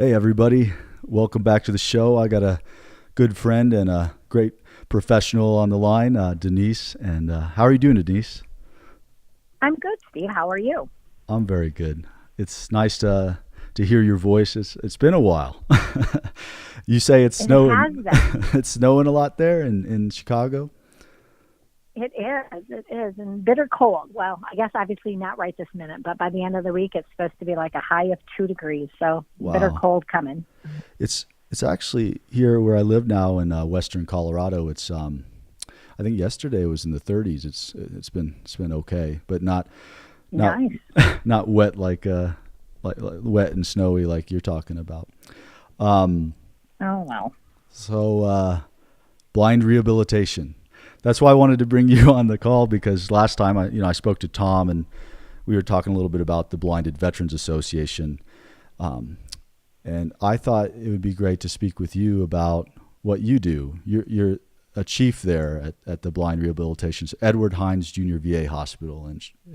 Hey, everybody. Welcome back to the show. I got a good friend and a great professional on the line, Denise. And how are you doing, Denise? I'm good, Steve. How are you? I'm very good. It's nice to hear your voice. It's been a while. You say it's It has snowing. been. It's snowing a lot there in Chicago. It is. It is. And bitter cold. Well, I guess obviously not right this minute, but by the end of the week, it's supposed to be like a high of 2 degrees. So bitter Wow. cold coming. It's actually here where I live now in western Colorado. It's I think yesterday it was in the 30s. It's been okay, but not Nice. not wet like wet and snowy like you're talking about. Um, Oh, well. so blind rehabilitation. That's why I wanted to bring you on the call because last time I spoke to Tom and we were talking a little bit about the Blinded Veterans Association, and I thought it would be great to speak with you about what you do. You're a chief there at the Blind Rehabilitation Edward Hines Jr. VA Hospital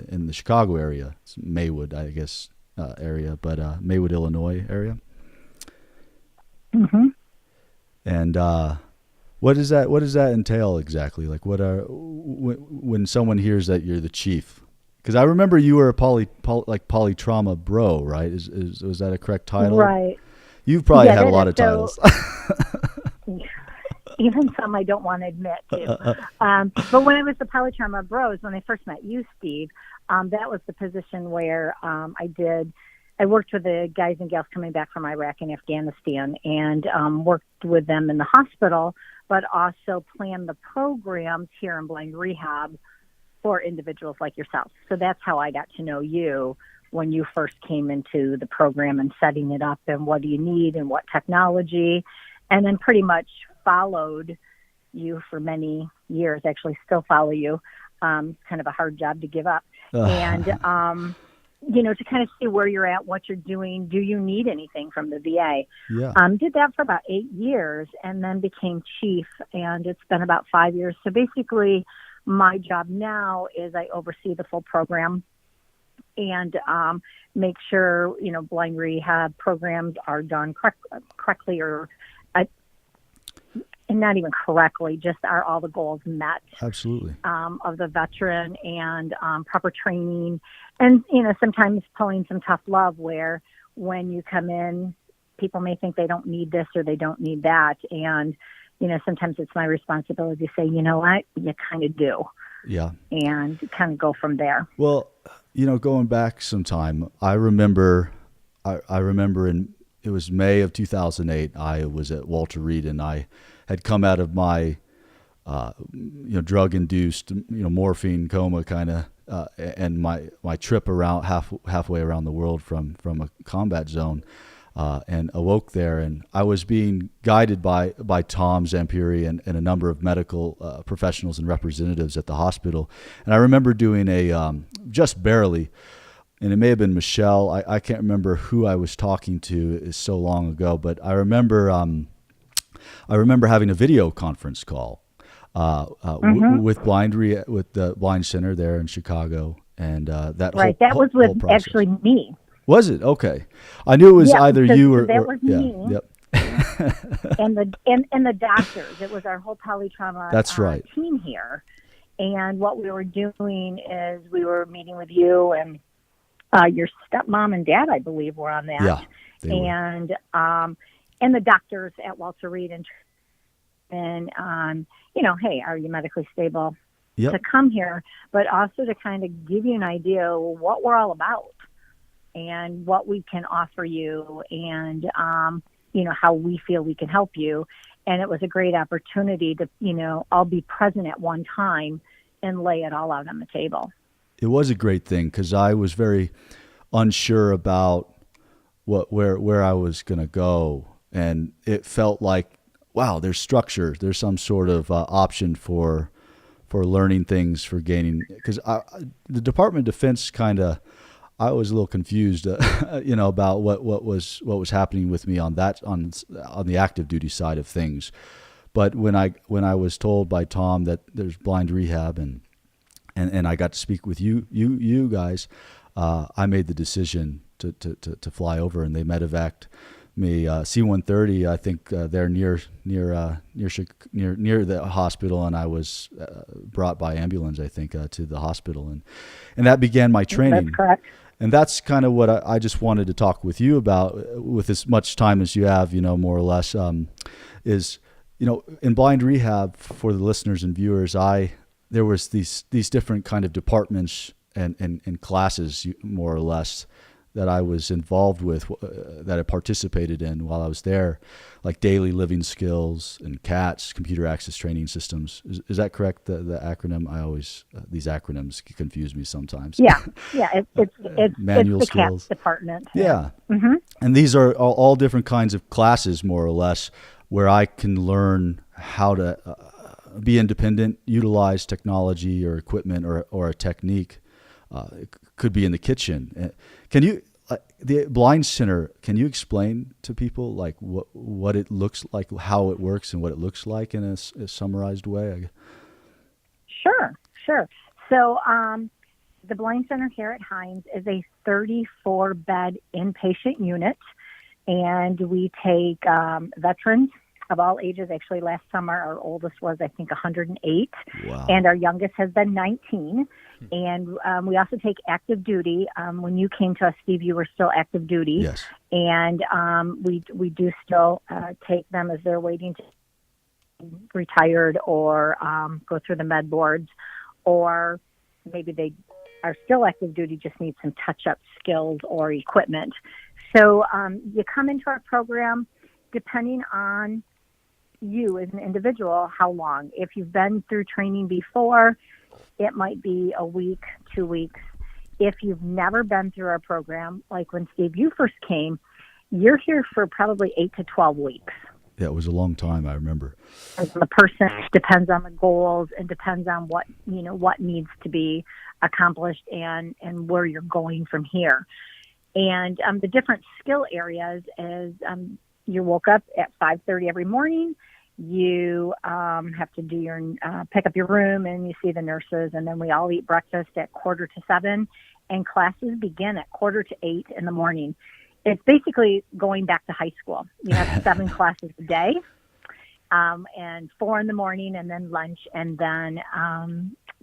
in the Chicago area. It's Maywood, I guess, area, but Maywood, Illinois area. Hmm. And what does that entail exactly? Like, when someone hears that you're the chief? Because I remember you were a polytrauma bro, right? Was that a correct title? Right. You've probably Yeah, had a that lot is. of titles. Even some I don't want to admit to. But when I was the Polytrauma Bros, when I first met you, Steve, that was the position where I worked with the guys and gals coming back from Iraq and Afghanistan and worked with them in the hospital, but also planned the programs here in Blind Rehab for individuals like yourself. So that's how I got to know you when you first came into the program and setting it up and what do you need and what technology, and then pretty much followed you for many years, actually still follow you. Kind of a hard job to give up. And, to kind of see where you're at, what you're doing. Do you need anything from the VA? Yeah. Did that for about 8 years and then became chief, and it's been about 5 years. So basically, my job now is I oversee the full program and make sure, blind rehab programs are done correctly or and not even correctly, just are all the goals met Absolutely. of the veteran and proper training. And, sometimes pulling some tough love where when you come in, people may think they don't need this or they don't need that. And, sometimes it's my responsibility to say, you know what, you kind of do. Yeah. And kind of go from there. Well, going back some time, I remember it was May of 2008. I was at Walter Reed and I had come out of my, drug-induced, morphine coma kind of, and my trip around halfway around the world from a combat zone, and awoke there. And I was being guided by Tom Zampiri and a number of medical professionals and representatives at the hospital. And I remember doing just barely, and it may have been Michelle. I can't remember who I was talking to. It's so long ago, but I remember having a video conference call with with the Blind Center there in Chicago, and that Right. whole That was whole with process. actually me. Was it okay? I knew it was Yeah, either because you or that was yeah, me. yep. And the doctors. It was our whole polytrauma That's right. team here. And what we were doing is we were meeting with you and your stepmom and dad, I believe, were on that. Yeah, they were. And the doctors at Walter Reed and hey, are you medically stable Yep. to come here? But also to kind of give you an idea of what we're all about and what we can offer you and how we feel we can help you. And it was a great opportunity to, all be present at one time and lay it all out on the table. It was a great thing because I was very unsure about where I was going to go, and it felt like, wow, there's structure, there's some sort of option for learning things, for gaining. Because the Department of Defense I was a little confused, about what was happening with me on the active duty side of things. But when I was told by Tom that there's blind rehab and I got to speak with you guys, I made the decision to fly over, and they medevaced me. C-130, I think they're near the hospital, and I was brought by ambulance, I think, to the hospital, and that began my training. That's correct. And that's kind of what I just wanted to talk with you about, with as much time as you have, more or less, is, in blind rehab, for the listeners and viewers, there was these different kind of departments and classes, more or less, that I was involved with, that I participated in while I was there, like daily living skills and CATS, computer access training systems. Is that correct? The acronym? I always these acronyms confuse me sometimes. Yeah, it's manual it's the skills CATS department. Yeah, Mm-hmm. and these are all different kinds of classes, more or less, where I can learn how to be independent, utilize technology or equipment or a technique. It could be in the kitchen. Can you, the Blind Center, can you explain to people like what it looks like, how it works, and what it looks like in a summarized way? Sure. So the Blind Center here at Hines is a 34-bed inpatient unit, and we take veterans of all ages. Actually, last summer, our oldest was, I think, 108, Wow. And our youngest has been 19. And we also take active duty. When you came to us, Steve, you were still active duty. Yes. And we do still take them as they're waiting to be retired or go through the med boards, or maybe they are still active duty, just need some touch-up skills or equipment. So you come into our program depending on you as an individual, how long. If you've been through training before, it might be a week, 2 weeks. If you've never been through our program, like when Steve, you first came, you're here for probably 8 to 12 weeks. Yeah, it was a long time, I remember. And the person depends on the goals and depends on what needs to be accomplished and where you're going from here. And the different skill areas is you woke up at 5:30 every morning. You have to do your pick up your room, and you see the nurses, and then we all eat breakfast at 6:45, and classes begin at 7:45 in the morning. It's basically going back to high school. You have 7 classes a day, and 4 in the morning, and then lunch, and then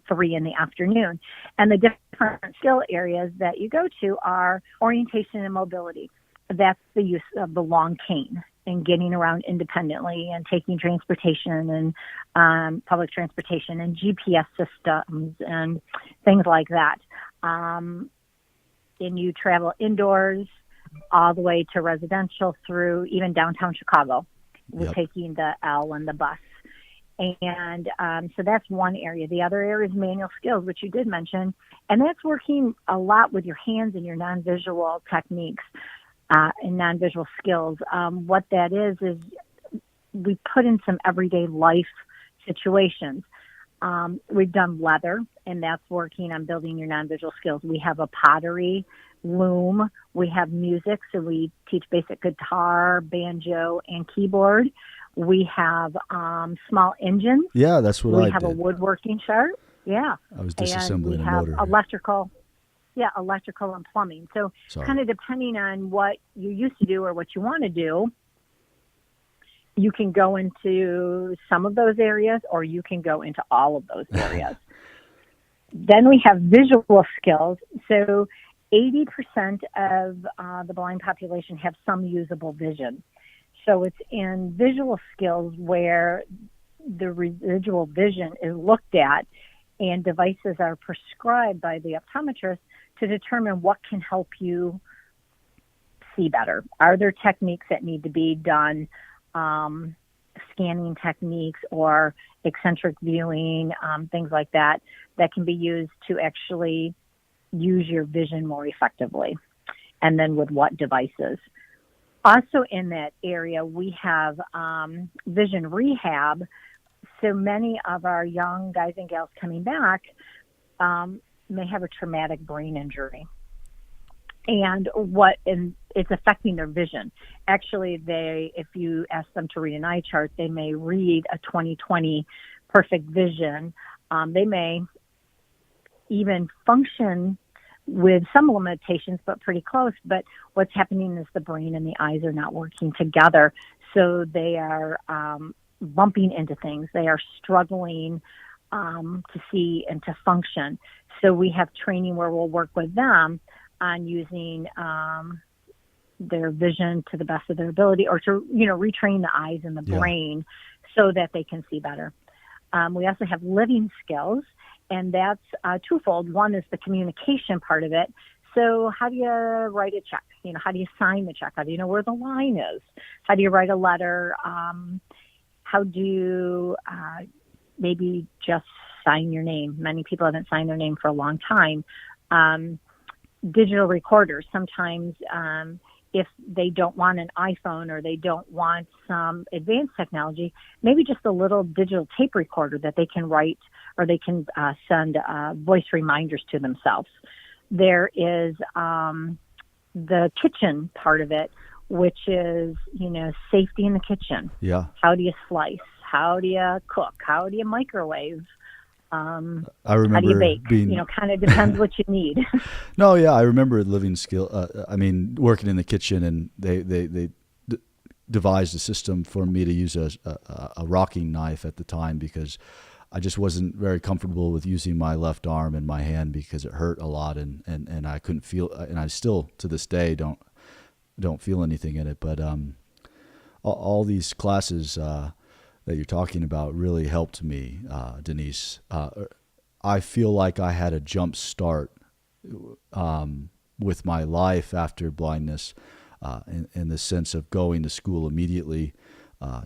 3 in the afternoon. And the different skill areas that you go to are orientation and mobility. That's the use of the long cane and getting around independently and taking transportation and public transportation and GPS systems and things like that. And you travel indoors all the way to residential through even downtown Chicago. We're taking the L and the bus. And so that's one area. The other area is manual skills, which you did mention, and that's working a lot with your hands and your non-visual techniques. And non-visual skills. What that is we put in some everyday life situations. We've done leather, and that's working on building your non-visual skills. We have a pottery loom. We have music, so we teach basic guitar, banjo, and keyboard. We have small engines. Yeah, that's what I did. We have a woodworking chart. Yeah. I was disassembling a motor. And we have electrical. Yeah, electrical and plumbing. So kind of depending on what you used to do or what you want to do, you can go into some of those areas or you can go into all of those areas. Then we have visual skills. So 80% of the blind population have some usable vision. So it's in visual skills where the residual vision is looked at and devices are prescribed by the optometrist to determine what can help you see better. Are there techniques that need to be done, scanning techniques or eccentric viewing, things like that, that can be used to actually use your vision more effectively? And then with what devices? Also in that area, we have vision rehab. So many of our young guys and gals coming back may have a traumatic brain injury, and it's affecting their vision. Actually, if you ask them to read an eye chart, they may read a 20/20 perfect vision. They may even function with some limitations, but pretty close. But what's happening is the brain and the eyes are not working together. So they are bumping into things. They are struggling to see and to function. So we have training where we'll work with them on using their vision to the best of their ability, or to, retrain the eyes and the brain so that they can see better. We also have living skills, and that's twofold. One is the communication part of it. So how do you write a check? How do you sign the check? How do you know where the line is? How do you write a letter? How do you maybe just sign your name? Many people haven't signed their name for a long time. Digital recorders, sometimes if they don't want an iPhone or they don't want some advanced technology, maybe just a little digital tape recorder that they can write, or they can send voice reminders to themselves. There is the kitchen part of it, which is, safety in the kitchen. Yeah. How do you slice? How do you cook? How do you microwave? I remember how do you bake? being, kind of depends what you need. No, yeah, I remember living skill. Working in the kitchen, and they devised a system for me to use a rocking knife at the time, because I just wasn't very comfortable with using my left arm and my hand because it hurt a lot, and I couldn't feel, and I still to this day don't feel anything in it. But all these classes that you're talking about really helped me, Denise. I feel like I had a jump start with my life after blindness, in the sense of going to school immediately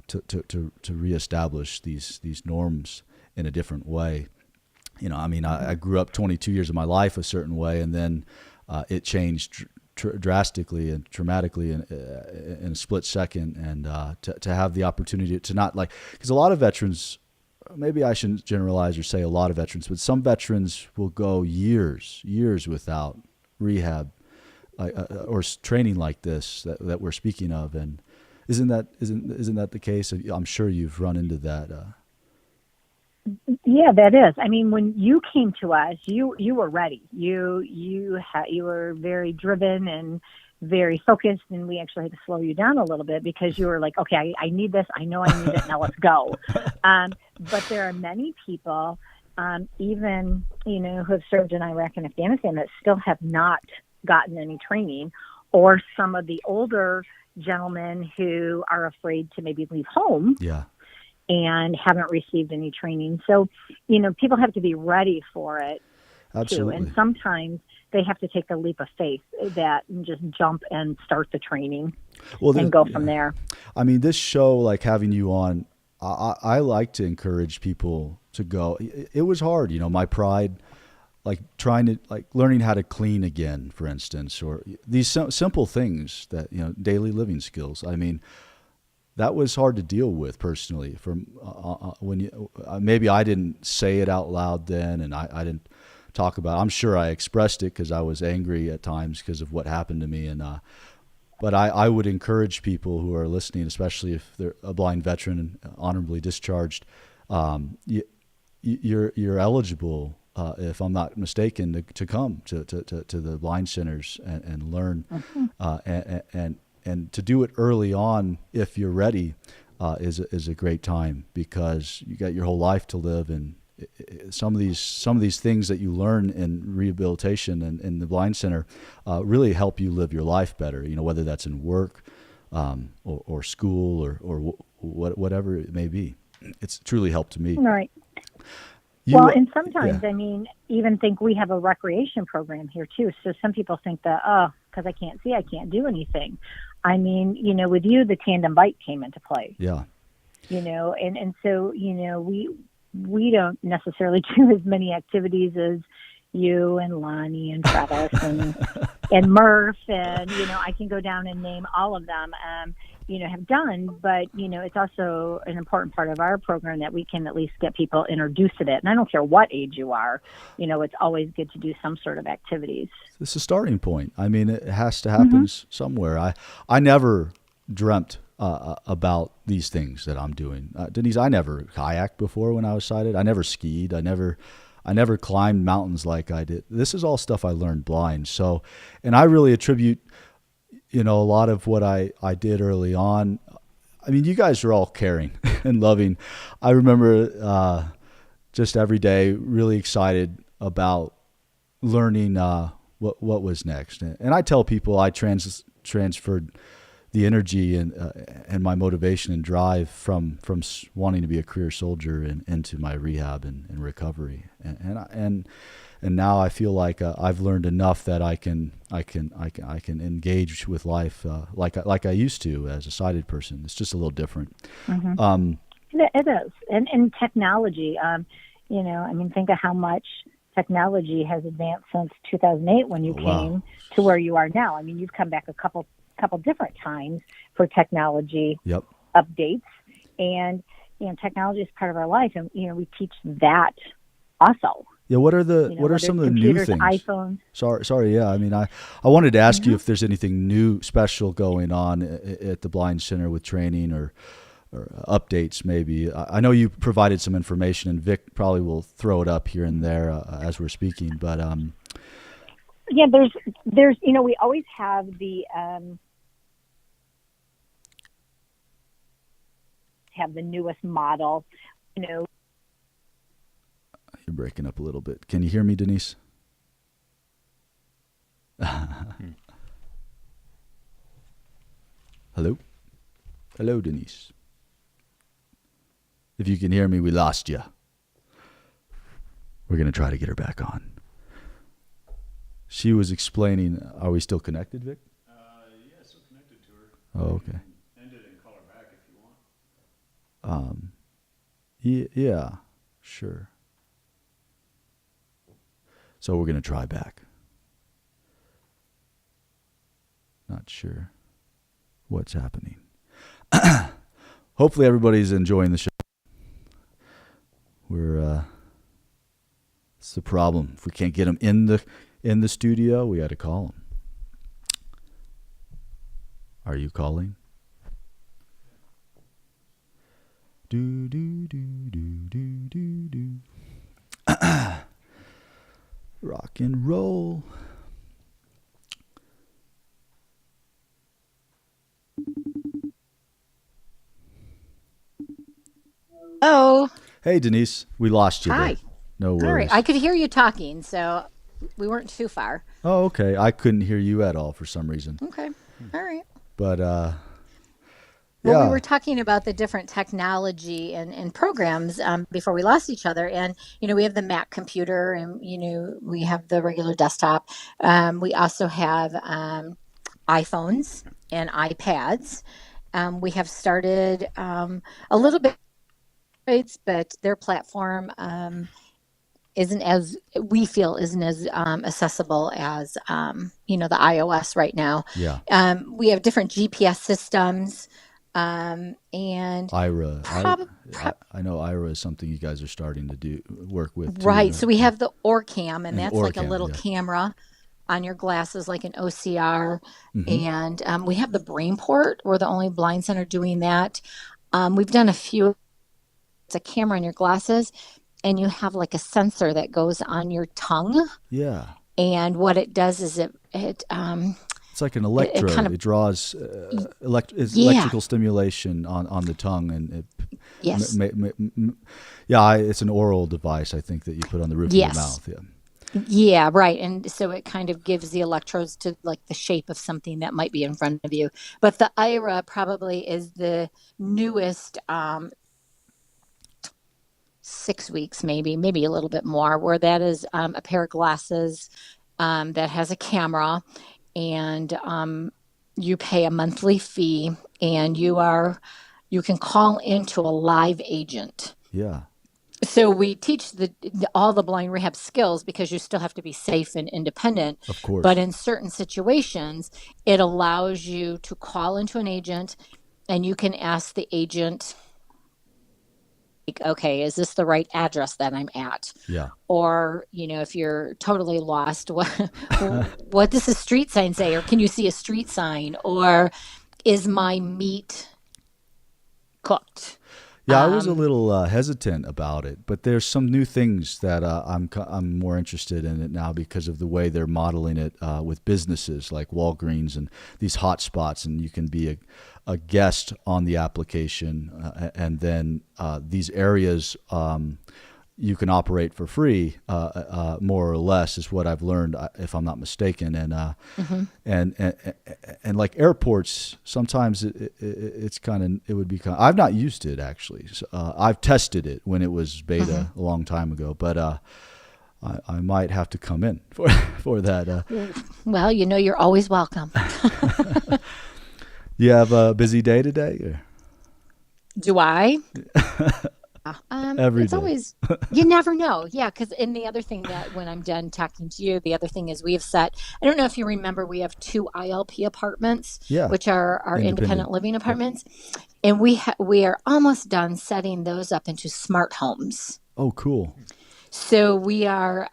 to reestablish these norms in a different way. I grew up 22 years of my life a certain way, and then it changed drastically and dramatically in a split second, and to have the opportunity to not, because a lot of veterans, maybe I shouldn't generalize or say a lot of veterans, but some veterans will go years without rehab or training like this that we're speaking of. And isn't that the case? I'm sure you've run into that. Yeah, that is. When you came to us, you were ready. You were very driven and very focused, and we actually had to slow you down a little bit because you were like, okay, I need this. I know I need it. Now let's go. But there are many people, even, who have served in Iraq and Afghanistan, that still have not gotten any training, or some of the older gentlemen who are afraid to maybe leave home. Yeah. And haven't received any training. So, people have to be ready for it. Absolutely. Too. And sometimes they have to take a leap of faith and just jump and start the training and go from there. This show, like having you on, I like to encourage people to go. It was hard, my pride, like learning how to clean again, for instance, or these simple things that, daily living skills. That was hard to deal with personally. From when maybe I didn't say it out loud then, and I didn't talk about it. I'm sure I expressed it because I was angry at times because of what happened to me. And but I would encourage people who are listening, especially if they're a blind veteran and honorably discharged, you're eligible, if I'm not mistaken, to come to the blind centers and learn, and to do it early on, if you're ready, is a great time, because you got your whole life to live, and some of these things that you learn in rehabilitation and in the blind center really help you live your life better. Whether that's in work, or school, or whatever it may be. It's truly helped me. Right. And sometimes, even think we have a recreation program here too. So some people think that, because I can't see, I can't do anything. With you, the tandem bike came into play. Yeah. And so, we don't necessarily do as many activities as you and Lonnie and Travis and Murph, and, I can go down and name all of them, have done, but, it's also an important part of our program that we can at least get people introduced to that. And I don't care what age you are, it's always good to do some sort of activities. It's a starting point. It has to happen somewhere. I never dreamt about these things that I'm doing. Denise, I never kayaked before when I was sighted. I never skied. I never I never climbed mountains like I did. This is all stuff I learned blind. So, and I really attribute, a lot of what I did early on. I mean, you guys are all caring and loving. I remember just every day really excited about learning what was next. And I tell people I transferred the energy and my motivation and drive from wanting to be a career soldier and into my rehab and recovery. And now I feel like I've learned enough that I can engage with life like I used to as a sighted person. It's just a little different. Mm-hmm. It is, and technology. Think of how much technology has advanced since 2008 when you came to where you are now. I mean, you've come back a couple different times for technology updates, and technology is part of our life, and we teach that also. Yeah, what are some of the new things? iPhones. Sorry. Yeah, I mean, I wanted to ask you if there's anything new, special going on at the Blind Center with training or updates maybe. I know you provided some information, and Vic probably will throw it up here and there as we're speaking. But yeah, there's we always have the newest model. You're breaking up a little bit. Can you hear me, Denise? Hello, Denise. If you can hear me, we lost you. We're going to try to get her back on. She was explaining, are we still connected, Vic? Yeah, still connected to her. Oh, okay. End it and call her back if you want. Yeah, sure. So we're going to try back. Not sure what's happening. Hopefully everybody's enjoying the show. It's the problem. If we can't get them in the studio, we got to call them. Are you calling? Do do do do do do do. Rock and roll. Oh. Hey, Denise. We lost you. Hi. There. No worries. All right. I could hear you talking, so we weren't too far. Oh, okay. I couldn't hear you at all for some reason. Okay. All right. But, well, we were talking about the different technology and programs before we lost each other. And, we have the Mac computer and, we have the regular desktop. We also have iPhones and iPads. We have started a little bit, but their platform isn't as accessible as the iOS right now. Yeah. We have different GPS systems, and Ira. I know Ira is something you guys are starting to work with. Right. Too. So we have the OrCam, and that's like a little yeah. camera on your glasses, like an OCR. Mm-hmm. And we have the BrainPort. We're the only blind center doing that. We've done a few. It's a camera on your glasses, and you have like a sensor that goes on your tongue. Yeah. And what it does is it's like an electrode. It draws electrical stimulation on the tongue, and yes. It's an oral device, I think, that you put on the roof of your mouth. Yeah. Yeah, right. And so it kind of gives the electrodes to like the shape of something that might be in front of you. But the Ira probably is the newest 6 weeks, maybe a little bit more, where that is a pair of glasses that has a camera, and you pay a monthly fee, and you can call into a live agent. Yeah. So we teach all the blind rehab skills because you still have to be safe and independent. Of course. But in certain situations, it allows you to call into an agent, and you can ask the agent, okay, is this the right address that I'm at? Yeah. Or, if you're totally lost, what does the street sign say? Or can you see a street sign? Or is my meat cooked? Yeah, I was a little hesitant about it, but there's some new things that I'm more interested in it now because of the way they're modeling it with businesses like Walgreens and these hot spots, and you can be a guest on the application, and then these areas you can operate for free, more or less, is what I've learned, if I'm not mistaken. And and like airports, sometimes it's it would be I've not used it actually. So, I've tested it when it was beta a long time ago, but I might have to come in for that. Well, you're always welcome. You have a busy day today? Or? Do I? Every it's day. Always, you never know. Yeah. And the other thing that when I'm done talking to you, the other thing is we have set, I don't know if you remember, we have 2 ILP apartments, which are our independent living apartments. And we are almost done setting those up into smart homes. Oh, cool. So we are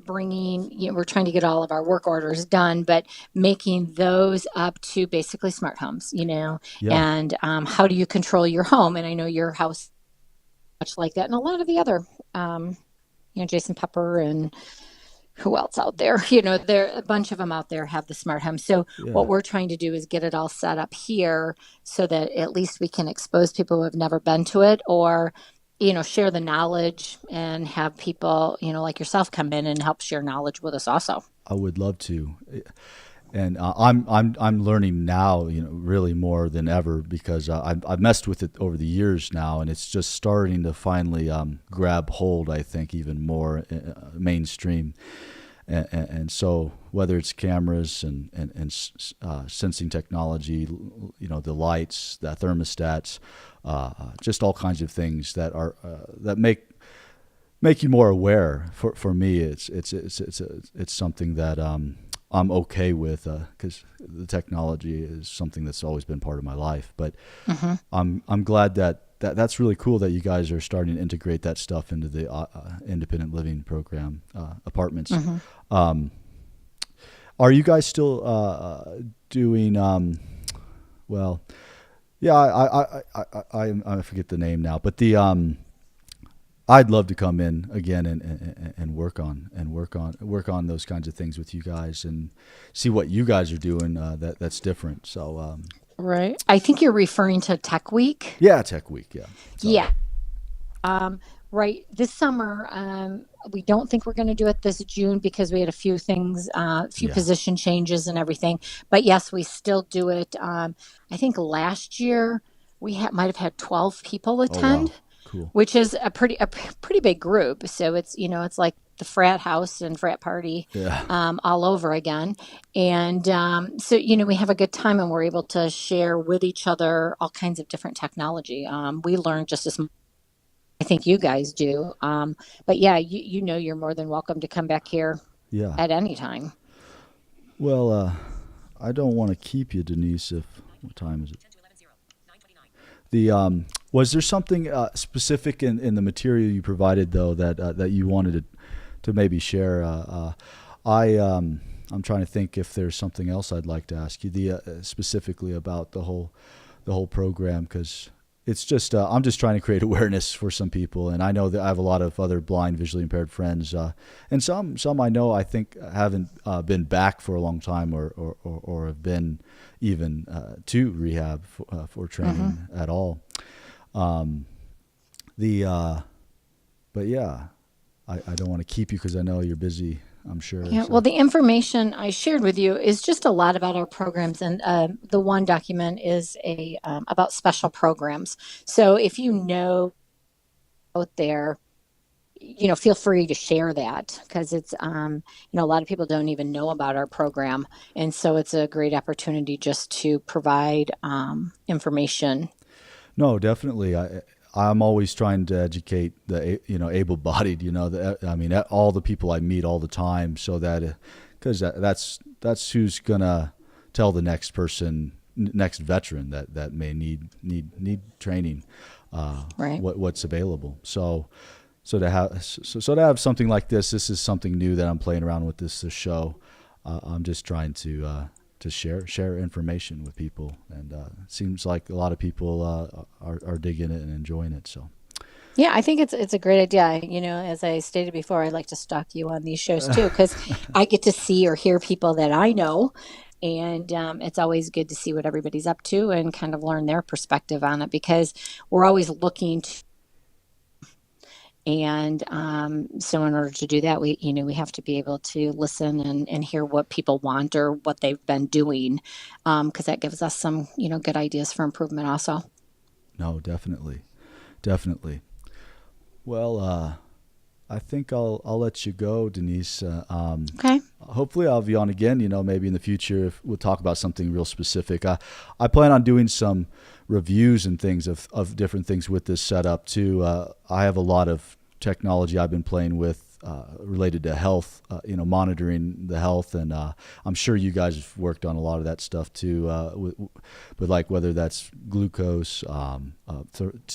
bringing, we're trying to get all of our work orders done, but making those up to basically smart homes, and how do you control your home? And I know your house much like that, and a lot of the other, Jason Pepper and who else out there, there a bunch of them out there have the smart home. So what we're trying to do is get it all set up here so that at least we can expose people who have never been to it, or share the knowledge and have people, like yourself come in and help share knowledge with us also. I would love to. And I'm learning now, really more than ever, because I've messed with it over the years now, and it's just starting to finally grab hold, I think, even more mainstream. And so whether it's cameras and sensing technology, the lights, the thermostats, just all kinds of things that are that make you more aware. For me, it's something that I'm okay with, because the technology is something that's always been part of my life. But I'm glad that's really cool that you guys are starting to integrate that stuff into the independent living program apartments. Are you guys still doing? Well, yeah, I forget the name now, but I'd love to come in again and work on those kinds of things with you guys and see what you guys are doing that's different. So right, I think you're referring to Tech Week. Yeah, Tech Week. Yeah. Sorry. Yeah. Right. This summer, we don't think we're going to do it this June because we had a few things, position changes and everything. But yes, we still do it. I think last year we might have had 12 people attend. Oh, wow. Cool. Which is a pretty big group. So it's it's like the frat house and frat party all over again. And so we have a good time, and we're able to share with each other all kinds of different technology. We learn just as much, I think you guys do. But yeah, you're more than welcome to come back here at any time. Well, I don't want to keep you, Denise. What time is it? Was there something specific in the material you provided, though, that you wanted to maybe share? I'm trying to think if there's something else I'd like to ask you specifically about the whole program, because it's just I'm just trying to create awareness for some people, and I know that I have a lot of other blind, visually impaired friends, and some I know I think haven't been back for a long time, or have been even to rehab for training at all. But yeah, I don't want to keep you because I know you're busy, I'm sure. Yeah, so. Well, the information I shared with you is just a lot about our programs, and the one document is about special programs. So if you know out there, feel free to share that, because it's a lot of people don't even know about our program, and so it's a great opportunity just to provide information. No, definitely. I'm always trying to educate the able-bodied. All the people I meet all the time, so that because that's who's gonna tell the next person, next veteran that may need training, right? What's available. So to have something like this is something new that I'm playing around with this show. I'm just trying to to share information with people, and it seems like a lot of people are digging it and enjoying it. So. Yeah, I think it's a great idea. As I stated before, I like to stalk you on these shows too, because I get to see or hear people that I know, and it's always good to see what everybody's up to and kind of learn their perspective on it, because we're always looking to. And so in order to do that, we have to be able to listen and hear what people want or what they've been doing, because that gives us some, good ideas for improvement also. No, definitely. Well, I think I'll let you go, Denise. Okay. Hopefully I'll have you on again, maybe in the future if we'll talk about something real specific. I plan on doing some reviews and things of different things with this setup too. I have a lot of technology I've been playing with related to health, monitoring the health. And I'm sure you guys have worked on a lot of that stuff too, with like whether that's glucose,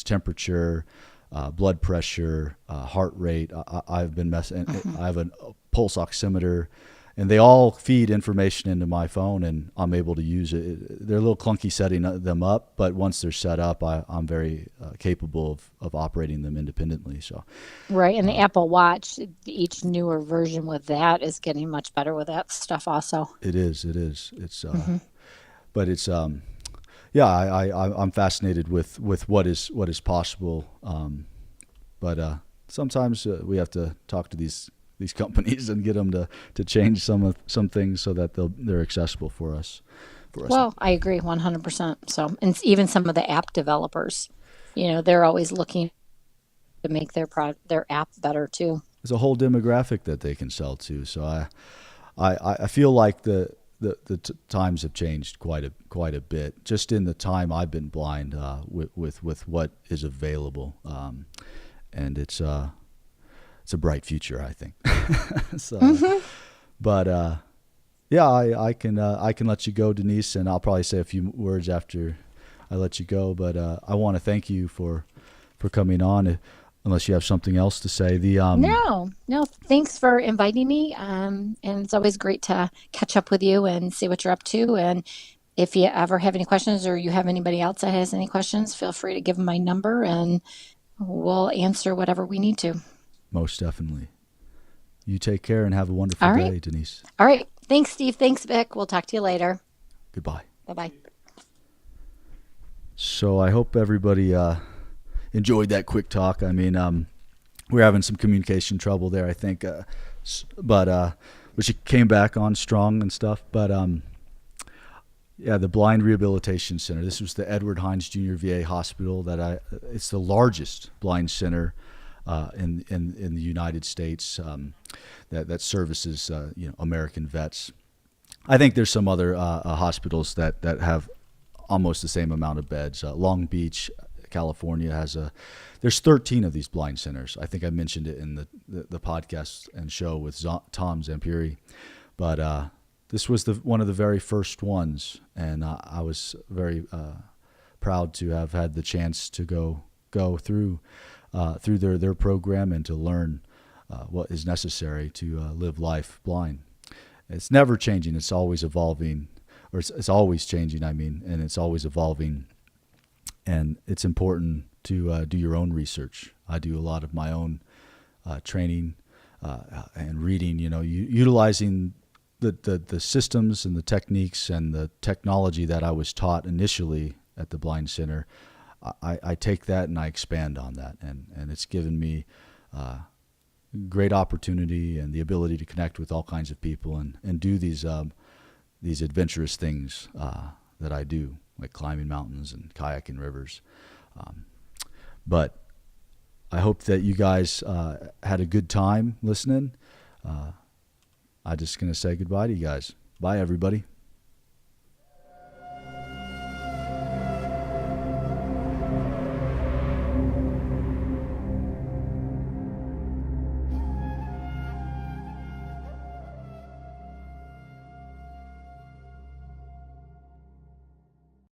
temperature, blood pressure, heart rate. I've been messing. I have a pulse oximeter, and they all feed information into my phone, and I'm able to use it. They're a little clunky setting them up, but once they're set up, I'm very capable of operating them independently. So, right, and the Apple Watch, each newer version with that is getting much better with that stuff. Also, it is. It's, but it's yeah, I'm fascinated with what is possible. But sometimes we have to talk to these companies and get them to change some things so that they're accessible for us. Well, I agree 100%. So, and even some of the app developers, they're always looking to make their app better too. There's a whole demographic that they can sell to. So I feel like the times have changed quite a bit just in the time I've been blind with what is available, and it's a bright future, I think. So, but yeah, I can let you go, Denise, and I'll probably say a few words after I let you go. But I want to thank you for coming on. Unless you have something else to say. No. Thanks for inviting me. And it's always great to catch up with you and see what you're up to. And if you ever have any questions, or you have anybody else that has any questions, feel free to give them my number, and we'll answer whatever we need to. Most definitely. You take care and have a wonderful day, Denise. All right. Thanks, Steve. Thanks, Vic. We'll talk to you later. Goodbye. Bye-bye. So I hope everybody enjoyed that quick talk. I mean, we're having some communication trouble there, I think, but she came back on strong and stuff. But yeah, the Blind Rehabilitation Center. This was the Edward Hines Jr. VA Hospital. It's the largest blind center in the United States that services American vets. I think there's some other hospitals that have almost the same amount of beds. Long Beach, California there's 13 of these blind centers. I think I mentioned it in the podcast and show with Tom Zampiri, but this was one of the very first ones, and I was very proud to have had the chance to go through their program and to learn what is necessary to live life blind. It's never changing. It's always evolving, or it's always changing. I mean, and it's always evolving. And it's important to do your own research. I do a lot of my own training and reading. Utilizing the systems and the techniques and the technology that I was taught initially at the Blind Center. I take that and I expand on that, and it's given me great opportunity and the ability to connect with all kinds of people and do these adventurous things that I do, like climbing mountains and kayaking rivers. But I hope that you guys had a good time listening. I'm just going to say goodbye to you guys. Bye, everybody.